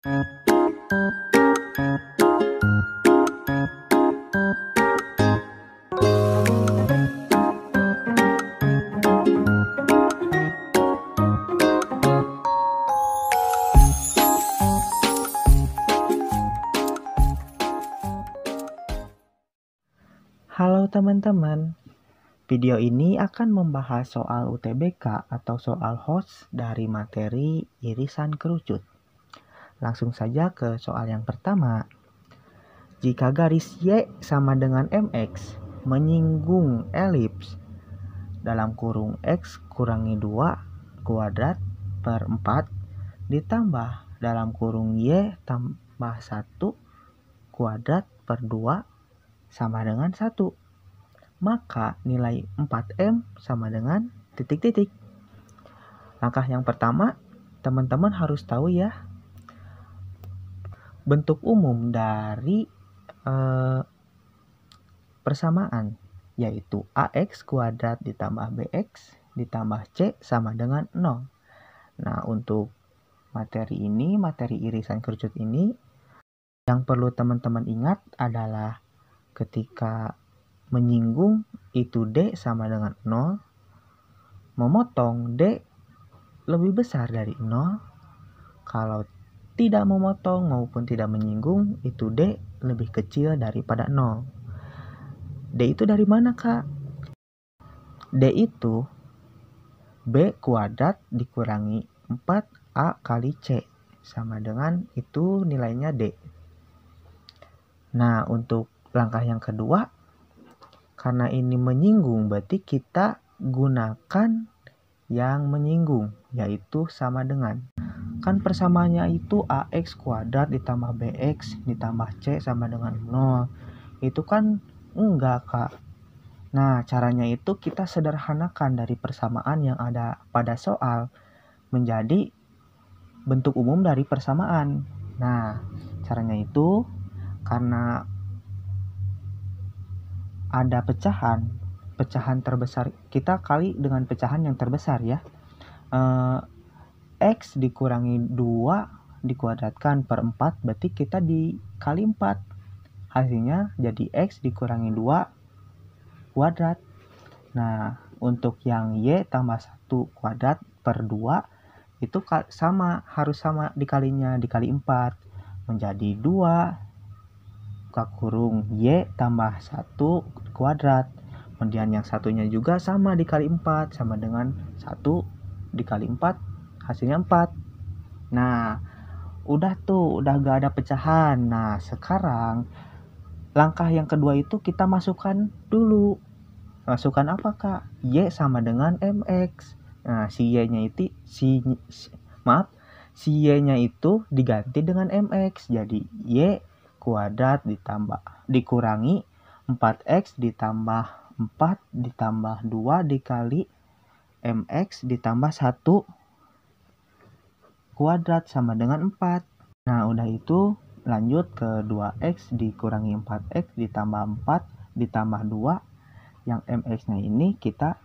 Halo teman-teman, video ini akan membahas soal UTBK atau soal host dari materi irisan kerucut. Langsung saja ke soal yang pertama. Jika garis Y sama dengan MX menyinggung elips dalam kurung X kurangi 2 kuadrat per 4 ditambah dalam kurung Y tambah 1 kuadrat per 2 sama dengan 1. Maka nilai 4M sama dengan titik-titik. Langkah yang pertama, teman-teman harus tahu ya, bentuk umum dari persamaan, yaitu AX kuadrat ditambah BX ditambah C sama dengan 0. Nah, untuk materi ini, materi irisan kerucut ini, yang perlu teman-teman ingat adalah ketika menyinggung itu D sama dengan 0, memotong D lebih besar dari 0, kalau tidak memotong maupun tidak menyinggung itu D lebih kecil daripada 0. D itu dari mana, Kak? D itu B kuadrat dikurangi 4A kali C sama dengan itu nilainya D. Nah, untuk langkah yang kedua, karena ini menyinggung, berarti kita gunakan yang menyinggung, yaitu sama dengan. Kan persamaannya itu AX kuadrat ditambah BX ditambah C sama dengan 0. Itu kan enggak, Kak. Nah, caranya itu kita sederhanakan dari persamaan yang ada pada soal menjadi bentuk umum dari persamaan. Nah, caranya itu karena ada pecahan terbesar, kita kali dengan pecahan yang terbesar ya. X dikurangi 2 dikuadratkan per 4, berarti kita dikali 4. Hasilnya jadi X dikurangi 2 kuadrat. Nah, untuk yang Y tambah 1 kuadrat per 2, itu harus sama dikalinya, dikali 4. Menjadi 2 buka kurung Y tambah 1 kuadrat. Kemudian yang satunya juga sama dikali 4 sama dengan 1 dikali 4 hasilnya 4. Nah, udah gak ada pecahan. Nah, sekarang langkah yang kedua itu kita masukkan dulu. Masukkan apa, Kak? Y sama dengan MX. Nah, si Y-nya itu diganti dengan MX. Jadi Y kuadrat dikurangi 4X ditambah 4 ditambah 2 dikali MX ditambah 1 kuadrat sama dengan 4. Nah, udah itu lanjut ke 2X dikurangi 4X ditambah 4 ditambah 2. Yang MX-nya ini kita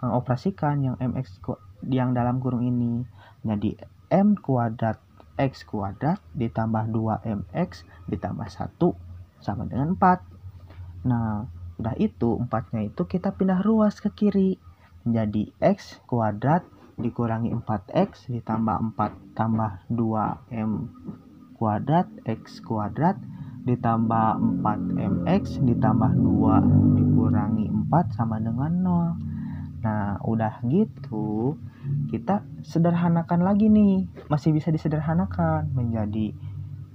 operasikan yang MX yang dalam kurung ini. Jadi M kuadrat X kuadrat ditambah 2MX ditambah 1 sama dengan 4. Nah, udah itu 4-nya itu kita pindah ruas ke kiri. Menjadi X kuadrat dikurangi 4X ditambah 4 tambah 2M kuadrat X kuadrat ditambah 4MX ditambah 2 dikurangi 4 sama dengan 0. Nah, udah gitu kita sederhanakan lagi nih, masih bisa disederhanakan menjadi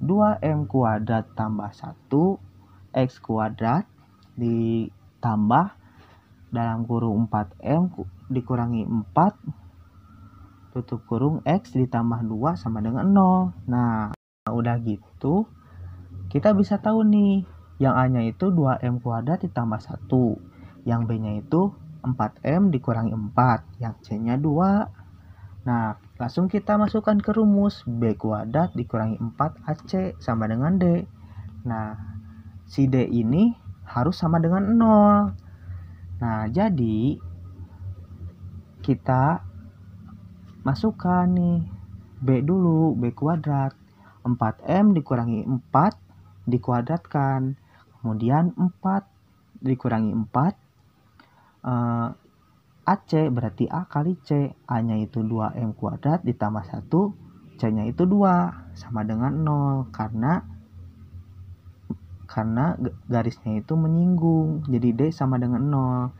2M kuadrat tambah 1X kuadrat ditambah dalam kurung 4M dikurangi 4 tutup kurung X ditambah 2 sama dengan 0. Nah, udah gitu kita bisa tahu nih, yang A-nya itu 2M kuadrat ditambah 1, yang B-nya itu 4M dikurangi 4, yang C-nya 2. Nah, langsung kita masukkan ke rumus B kuadrat dikurangi 4AC sama dengan D. Nah, si D ini harus sama dengan 0. Nah, jadi kita masukkan nih B dulu, B kuadrat. 4M dikurangi 4 dikuadratkan. Kemudian 4 dikurangi 4 AC berarti A kali C. A-nya itu 2M kuadrat ditambah 1, C-nya itu 2 sama dengan 0 karena garisnya itu menyinggung. Jadi D sama dengan 0.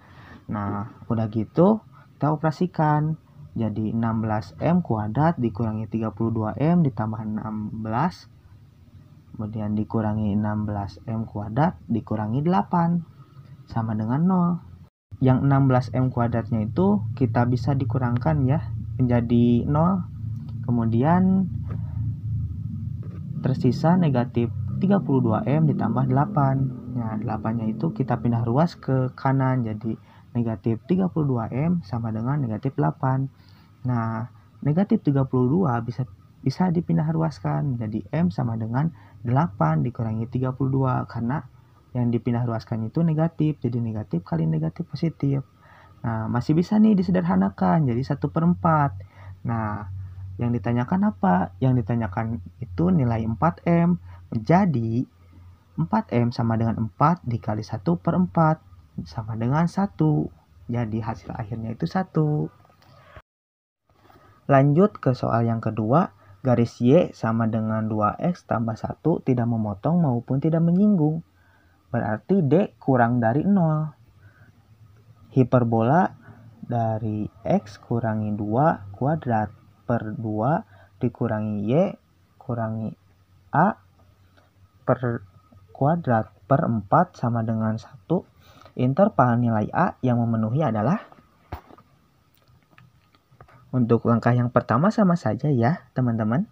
Nah, udah gitu kita operasikan. Jadi 16M kuadrat dikurangi 32M ditambah 16. Kemudian dikurangi 16M kuadrat dikurangi 8 sama dengan 0. Yang 16M kuadratnya itu kita bisa dikurangkan ya menjadi 0. Kemudian tersisa negatif 32M ditambah 8. Nah, 8-nya itu kita pindah ruas ke kanan. Jadi negatif 32M sama dengan negatif 8. Nah, negatif 32 bisa dipindah ruaskan. Jadi M sama dengan 8 dikurangi 32. Karena yang dipindah ruaskan itu negatif. Jadi negatif kali negatif positif. Nah, masih bisa nih disederhanakan. Jadi 1/4. Nah, yang ditanyakan apa? Yang ditanyakan itu nilai 4M. Jadi 4M sama dengan 4 dikali 1/4 sama dengan 1. Jadi hasil akhirnya itu 1. Lanjut ke soal yang kedua. Garis Y sama dengan 2X tambah 1 tidak memotong maupun tidak menyinggung. Berarti D kurang dari 0. Hiperbola dari X kurangi 2 kuadrat per 2 dikurangi Y kurangi A per kuadrat per 4 sama dengan 1. Interval nilai A yang memenuhi adalah. Untuk langkah yang pertama sama saja ya teman-teman.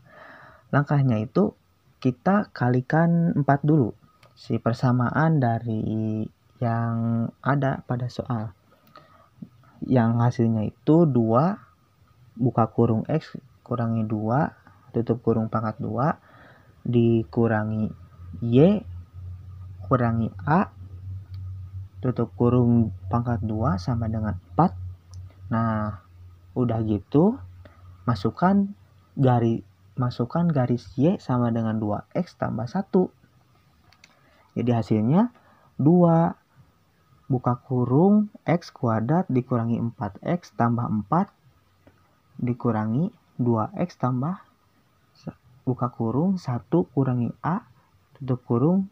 Langkahnya itu kita kalikan 4 dulu. Si persamaan dari yang ada pada soal. Yang hasilnya itu 2 buka kurung X kurangi 2 tutup kurung pangkat 2 dikurangi Y kurangi A tutup kurung pangkat 2 sama dengan 4. Nah, udah gitu masukkan garis Y sama dengan 2X tambah 1. Jadi hasilnya 2 buka kurung X kuadrat dikurangi 4X tambah 4 dikurangi 2X tambah buka kurung 1 kurangi A tutup kurung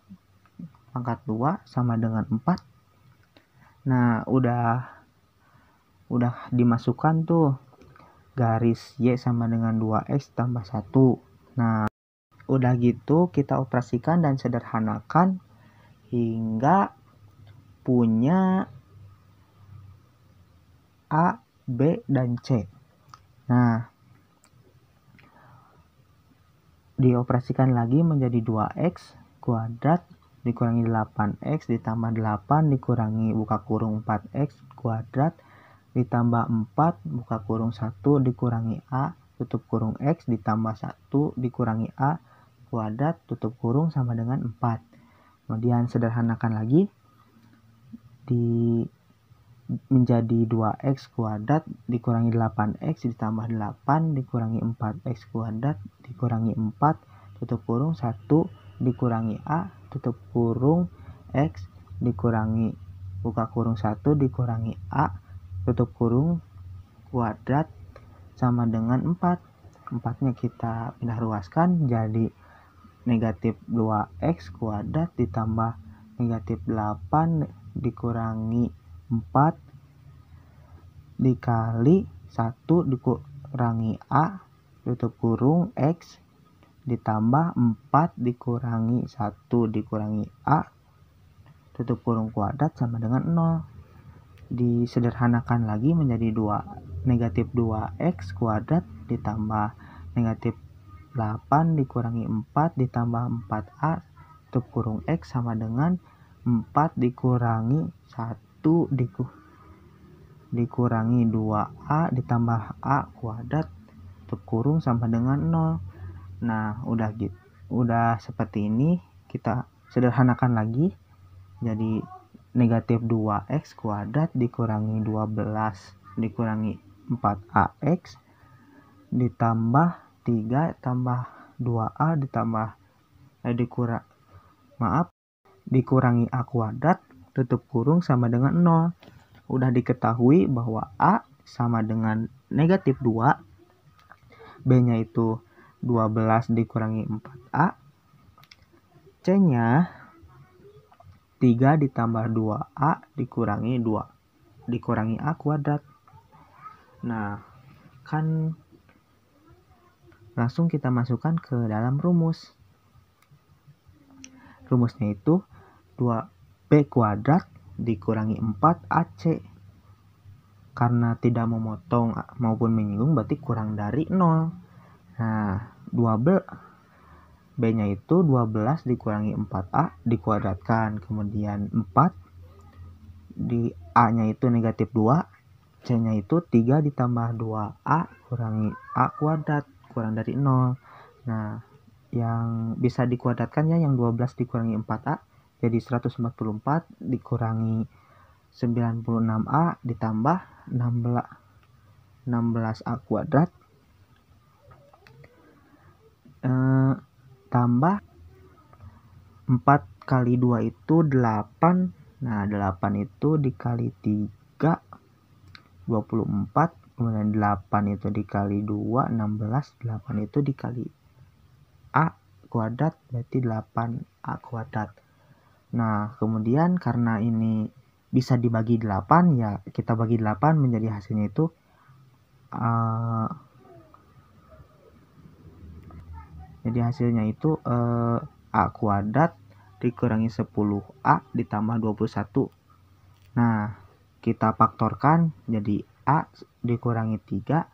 pangkat 2 sama dengan 4. Nah, udah dimasukkan tuh garis Y sama dengan 2X tambah 1. Nah, udah gitu kita operasikan dan sederhanakan hingga punya A, B, dan C. Nah, dioperasikan lagi menjadi 2X kuadrat dikurangi 8X ditambah 8 dikurangi buka kurung 4X kuadrat ditambah 4 buka kurung 1 dikurangi A tutup kurung X ditambah 1 dikurangi A kuadrat tutup kurung sama dengan 4. Kemudian sederhanakan lagi menjadi 2X kuadrat dikurangi 8X ditambah 8 dikurangi 4X kuadrat dikurangi 4 tutup kurung 1 dikurangi A tutup kurung X dikurangi buka kurung 1 dikurangi A tutup kurung kuadrat sama dengan 4. 4-nya kita pindah ruaskan jadi negatif 2X kuadrat ditambah negatif 8 dikurangi 4 dikali 1 dikurangi A tutup kurung X ditambah 4 dikurangi 1 dikurangi A tutup kurung kuadrat sama dengan 0. Disederhanakan lagi menjadi negatif 2X kuadrat ditambah negatif 8 dikurangi 4 ditambah 4A tutup kurung X sama dengan 4 dikurangi 1 dikurangi 2A ditambah A kuadrat tutup kurung sama dengan 0. Nah, udah seperti ini kita sederhanakan lagi jadi negatif 2X kuadrat dikurangi 12 dikurangi 4AX ditambah 3 tambah 2A dikurangi A kuadrat tutup kurung sama dengan 0. Udah diketahui bahwa A sama dengan negatif 2, B-nya itu 12 dikurangi 4A, C-nya 3 ditambah 2A dikurangi A kuadrat. Nah, kan langsung kita masukkan ke dalam rumus. Rumusnya itu 2B kuadrat dikurangi 4AC. Karena tidak memotong maupun menyinggung berarti kurang dari 0. Nah, B-nya itu 12 dikurangi 4A dikuadratkan. Kemudian 4 di A-nya itu negatif 2. C-nya itu 3 ditambah 2A kurangi A kuadrat kurang dari 0. Nah, yang bisa dikuadratkan ya yang 12 dikurangi 4A jadi 144 dikurangi 96A ditambah 16A kuadrat tambah 4 kali 2 itu 8. Nah, 8 itu dikali 3 24, kemudian 8 itu dikali 2 16, 8 itu dikali A kuadrat berarti 8A kuadrat. Nah, kemudian karena ini bisa dibagi 8 ya kita bagi 8 menjadi hasilnya itu A kuadrat dikurangi 10A ditambah 21. Nah, kita faktorkan jadi A dikurangi 3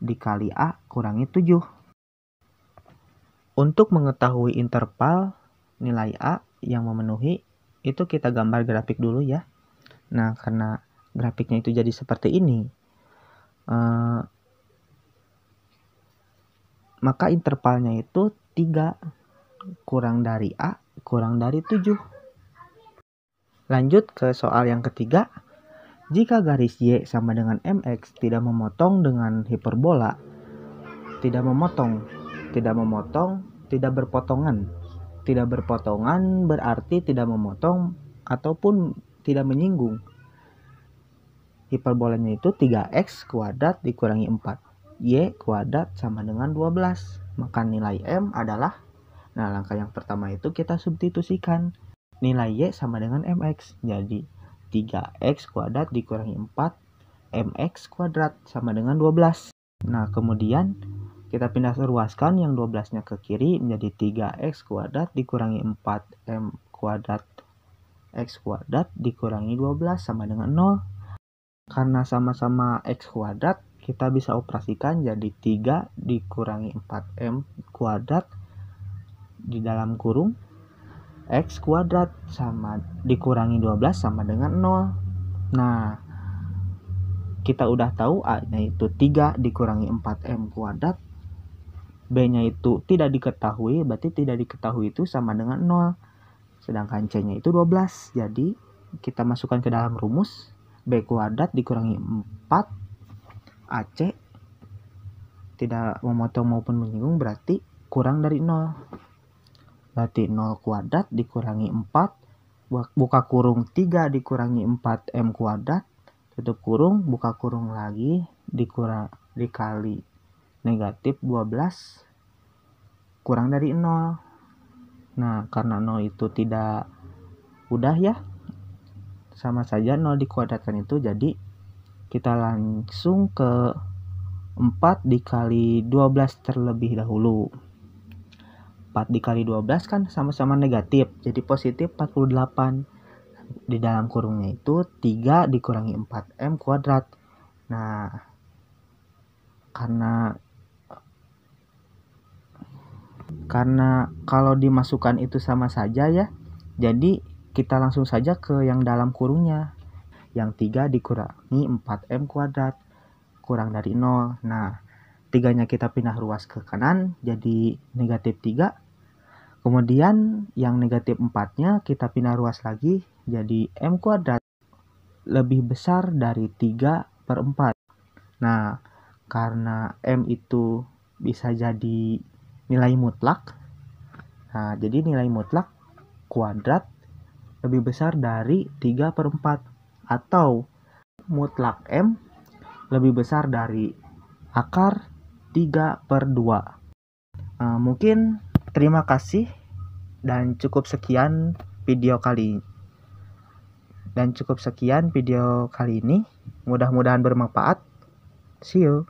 dikali A kurangi 7. Untuk mengetahui interval nilai A yang memenuhi itu kita gambar grafik dulu ya. Nah, karena grafiknya itu jadi seperti ini, maka intervalnya itu 3 kurang dari A kurang dari 7. Lanjut ke soal yang ketiga. Jika garis Y sama dengan MX tidak memotong dengan hiperbola, tidak berpotongan. Tidak berpotongan berarti tidak memotong ataupun tidak menyinggung. Hiperbolanya itu 3X kuadrat dikurangi 4Y kuadrat sama dengan 12. Maka nilai M adalah, nah langkah yang pertama itu kita substitusikan. Nilai Y sama dengan MX. Jadi 3X kuadrat dikurangi 4 MX kuadrat sama dengan 12. Nah, kemudian kita pindah ruaskan yang 12-nya ke kiri menjadi 3X kuadrat dikurangi 4M kuadrat X kuadrat dikurangi 12 sama dengan 0. Karena sama-sama X kuadrat, kita bisa operasikan jadi 3 dikurangi 4M kuadrat di dalam kurung X kuadrat sama dikurangi 12 sama dengan 0. Nah, kita udah tahu A-nya itu 3 dikurangi 4M kuadrat. B-nya itu tidak diketahui, berarti tidak diketahui itu sama dengan 0. Sedangkan C-nya itu 12. Jadi, kita masukkan ke dalam rumus. B kuadrat dikurangi 4 AC tidak memotong maupun menyinggung berarti kurang dari 0. Berarti 0 kuadrat dikurangi 4, buka kurung 3 dikurangi 4M kuadrat, tutup kurung, buka kurung lagi, dikali negatif 12, kurang dari 0. Nah, karena 0 itu tidak udah ya, sama saja 0 dikuadratkan itu, jadi kita langsung ke 4 dikali 12 terlebih dahulu. 4 dikali 12 kan sama-sama negatif, jadi positif 48. Di dalam kurungnya itu 3 dikurangi 4M kuadrat. Nah, karena kalau dimasukkan itu sama saja ya, jadi kita langsung saja ke yang dalam kurungnya. Yang 3 dikurangi 4M kuadrat kurang dari 0. Nah, 3-nya kita pindah ruas ke kanan jadi negatif 3. Kemudian yang negatif 4-nya kita pindah ruas lagi jadi M kuadrat lebih besar dari 3/4. Nah, karena M itu bisa jadi nilai mutlak. Nah, jadi nilai mutlak kuadrat lebih besar dari 3/4, atau mutlak M lebih besar dari akar 3/2. Mungkin terima kasih dan cukup sekian video kali ini. Mudah-mudahan bermanfaat. See you.